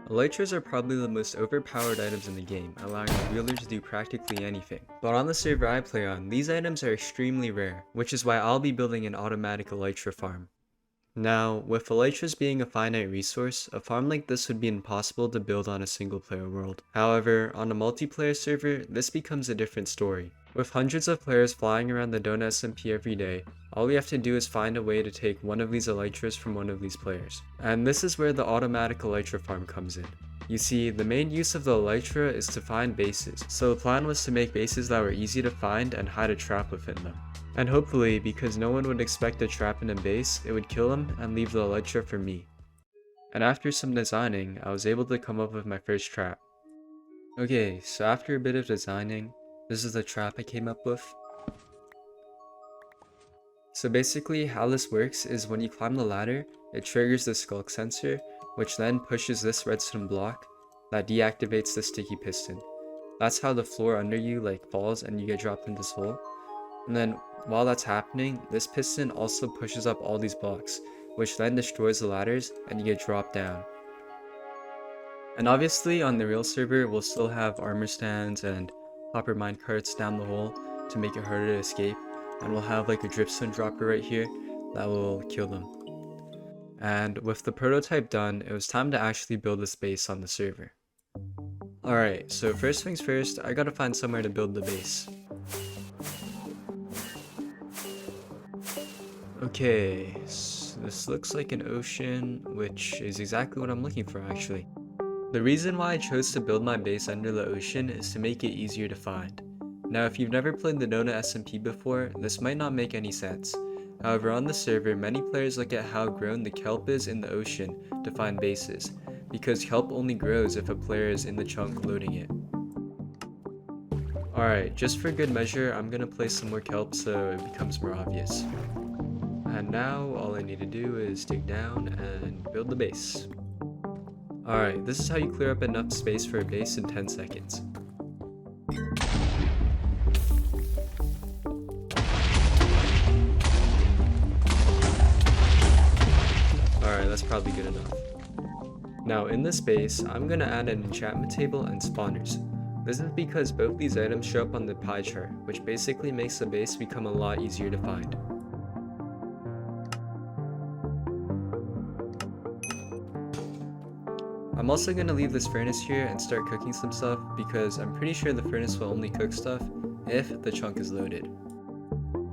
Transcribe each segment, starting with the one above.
Elytras are probably the most overpowered items in the game, allowing the wielder to do practically anything. But on the server I play on, these items are extremely rare, which is why I'll be building an automatic Elytra farm. Now, with Elytras being a finite resource, a farm like this would be impossible to build on a single player world. However, on a multiplayer server, this becomes a different story. With hundreds of players flying around the Donut SMP every day, all we have to do is find a way to take one of these Elytras from one of these players. And this is where the automatic Elytra farm comes in. You see, the main use of the Elytra is to find bases, so the plan was to make bases that were easy to find and hide a trap within them. And hopefully, because no one would expect a trap in a base, it would kill him and leave the Elytra for me. And after some designing, I was able to come up with my first trap. Okay, so after a bit of designing, this is the trap I came up with. So basically how this works is when you climb the ladder, it triggers the skulk sensor, which then pushes this redstone block that deactivates the sticky piston. That's how the floor under you falls and you get dropped in this hole. And then while that's happening, this piston also pushes up all these blocks, which then destroys the ladders and you get dropped down. And obviously on the real server, we'll still have armor stands and hopper minecarts down the hole to make it harder to escape, and we'll have a dripstone dropper right here that will kill them. And with the prototype done, it was time to actually build this base on the server. Alright, so first things first, I gotta find somewhere to build the base. Okay, so this looks like an ocean, which is exactly what I'm looking for actually. The reason why I chose to build my base under the ocean is to make it easier to find. Now if you've never played the Donut SMP before, this might not make any sense. However, on the server, many players look at how grown the kelp is in the ocean to find bases, because kelp only grows if a player is in the chunk loading it. Alright, just for good measure, I'm gonna place some more kelp so it becomes more obvious. And now, all I need to do is dig down and build the base. Alright, this is how you clear up enough space for a base in 10 seconds. Alright, that's probably good enough. Now in this base, I'm gonna add an enchantment table and spawners. This is because both these items show up on the pie chart, which basically makes the base become a lot easier to find. I'm also going to leave this furnace here and start cooking some stuff because I'm pretty sure the furnace will only cook stuff if the chunk is loaded.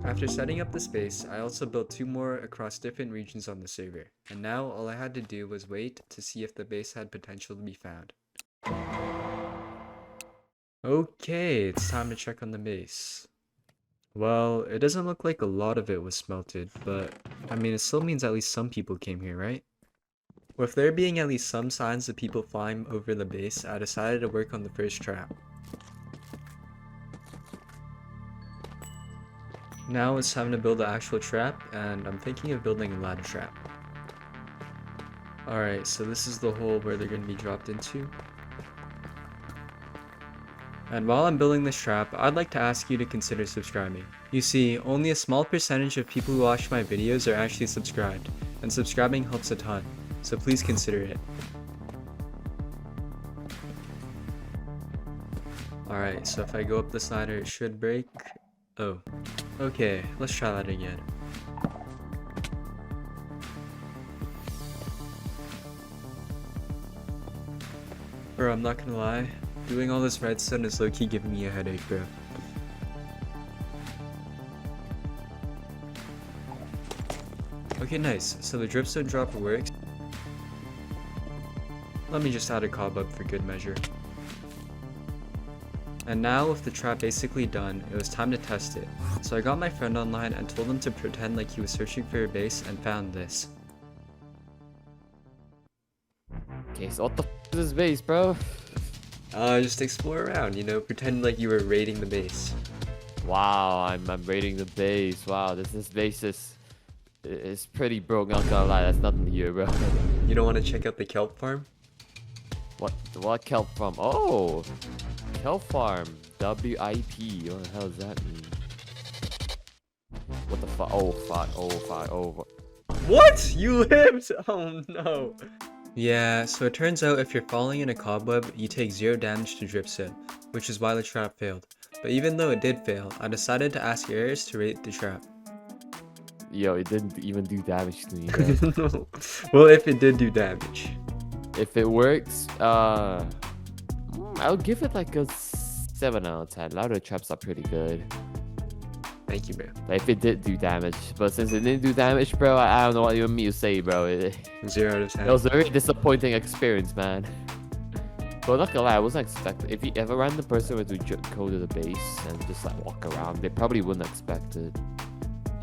After setting up the space, I also built 2 more across different regions on the server, and now all I had to do was wait to see if the base had potential to be found. Okay, it's time to check on the base. Well, it doesn't look like a lot of it was smelted, but I mean it still means at least some people came here, right? With there being at least some signs of people flying over the base, I decided to work on the first trap. Now it's time to build the actual trap, and I'm thinking of building a ladder trap. Alright, so this is the hole where they're going to be dropped into. And while I'm building this trap, I'd like to ask you to consider subscribing. You see, only a small percentage of people who watch my videos are actually subscribed, and subscribing helps a ton. So please consider it. Alright, so if I go up this ladder, it should break. Oh. Okay, let's try that again. Bro, I'm not gonna lie. Doing all this redstone is low-key giving me a headache, bro. Okay, nice. So the dripstone dropper works. Let me just add a cobweb for good measure. And now with the trap basically done, it was time to test it. So I got my friend online and told him to pretend like he was searching for a base and found this. Okay, so what the f is this base, bro? Just explore around, pretend like you were raiding the base. Wow, I'm raiding the base. Wow, this base is pretty broke, not gonna lie, that's nothing here, bro. You don't want to check out the kelp farm? What kelp farm? Oh! Kelp farm. WIP. What the hell does that mean? What the fuck? Oh fuck. What? You lived? Oh no. Yeah, so it turns out if you're falling in a cobweb, you take 0 damage to drip sip, which is why the trap failed. But even though it did fail, I decided to ask Ares to rate the trap. Yo, it didn't even do damage to me, bro. Well, if it did do damage. If it works, I'll give it like a 7 out of 10. A lot of traps are pretty good. Thank you, bro. Like, if it did do damage, but since it didn't do damage, bro, I don't know what you want me to say, bro. It 0 out of 10. was a very disappointing experience, man. But not gonna lie, I wasn't expecting. If a random person were to go to the base and just like walk around, they probably wouldn't expect it.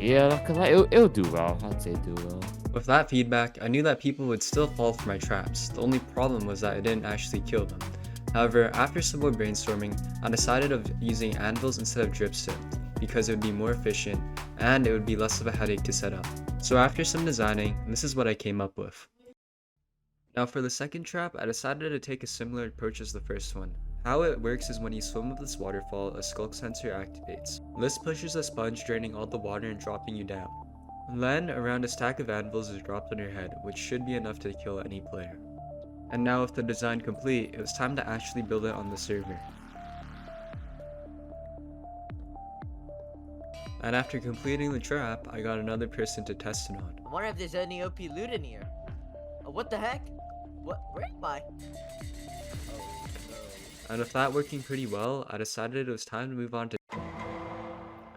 Yeah, not gonna lie, it'll do well. I'd say do well. With that feedback, I knew that people would still fall for my traps. The only problem was that I didn't actually kill them. However, after some more brainstorming, I decided of using anvils instead of drip sip, because it would be more efficient and it would be less of a headache to set up. So after some designing, this is what I came up with. Now for the second trap, I decided to take a similar approach as the first one. How it works is when you swim with this waterfall, a skulk sensor activates. This pushes a sponge, draining all the water and dropping you down. Then, around a stack of anvils is dropped on your head, which should be enough to kill any player. And now with the design complete, it was time to actually build it on the server. And after completing the trap, I got another person to test it on. I wonder if there's any OP loot in here. What the heck? Where am I? And with that working pretty well, I decided it was time to move on to...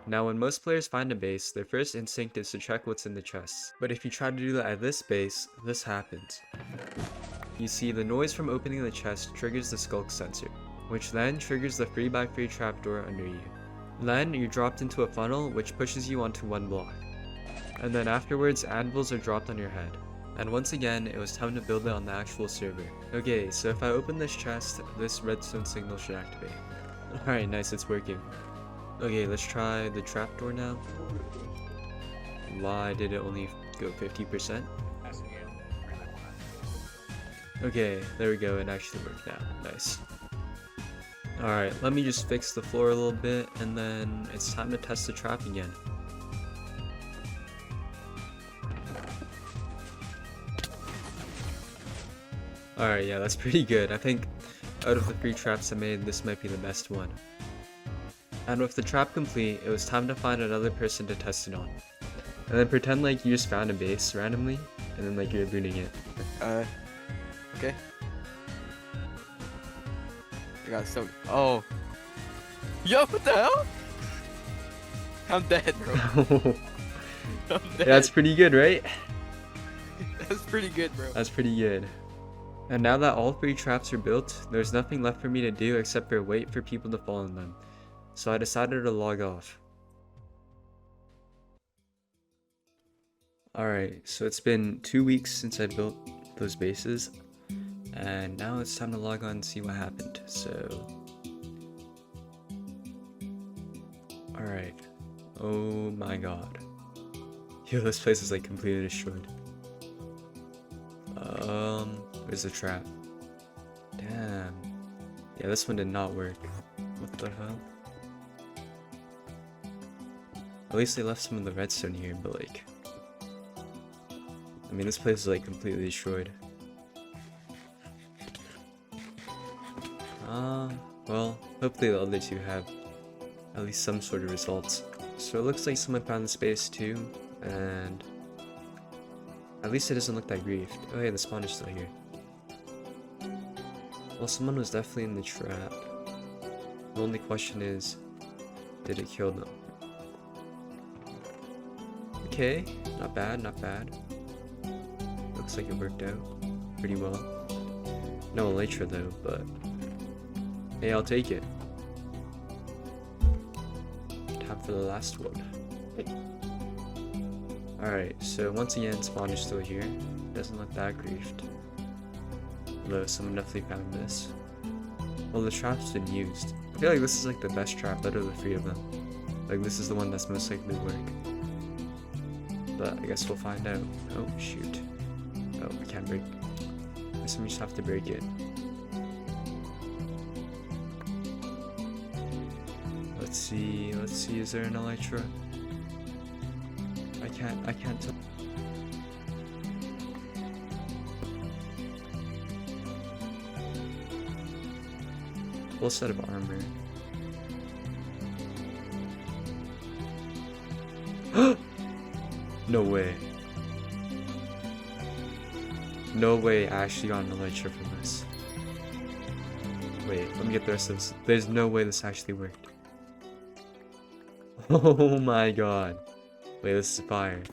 Now when most players find a base, their first instinct is to check what's in the chests. But if you try to do that at this base, this happens. You see, the noise from opening the chest triggers the skulk sensor, which then triggers the 3x3 trapdoor under you. Then you're dropped into a funnel which pushes you onto one block. And then afterwards, anvils are dropped on your head. And once again, it was time to build it on the actual server. Okay, so if I open this chest, this redstone signal should activate. Alright, nice, it's working. Okay, let's try the trapdoor now. Why did it only go 50%? Okay, there we go, it actually worked out. Nice. Alright, let me just fix the floor a little bit, and then it's time to test the trap again. Alright, yeah, that's pretty good. I think out of the 3 traps I made, this might be the best one. And with the trap complete, it was time to find another person to test it on. And then pretend like you just found a base randomly, and then like you're booting it. Okay. I got so. Oh. Yo, what the hell? I'm dead, bro. I'm dead. That's pretty good, right? That's pretty good, bro. That's pretty good. And now that all 3 traps are built, there's nothing left for me to do except for wait for people to fall in them. So I decided to log off. Alright, so it's been 2 weeks since I built those bases, and now it's time to log on and see what happened. So, alright. Oh my god. Yo, this place is like completely destroyed. Where's the trap? Damn. Yeah, this one did not work. What the hell? At least they left some of the redstone here, but like... I mean, this place is like completely destroyed. Well, hopefully the other 2 have at least some sort of results. So it looks like someone found the space too, and... At least it doesn't look that griefed. Oh yeah, the spawn is still here. Well, someone was definitely in the trap. The only question is, did it kill them? Okay, not bad, not bad. Looks like it worked out pretty well. No Elytra though, but hey, I'll take it. Time for the last one. Alright, so once again, spawn is still here. Doesn't look that griefed. Although someone definitely found this. Well, the trap's been used. I feel like this is like the best trap out of the 3 of them. Like, this is the one that's most likely to work. But I guess we'll find out. Oh, shoot. Oh, I can't break. I guess we just have to break it. Let's see, is there an Elytra? I can't tell. Full set of armor. No way. No way I actually got an Elytra from this. Wait, let me get the rest of this. There's no way this actually worked. Oh my god. Wait, this is fire.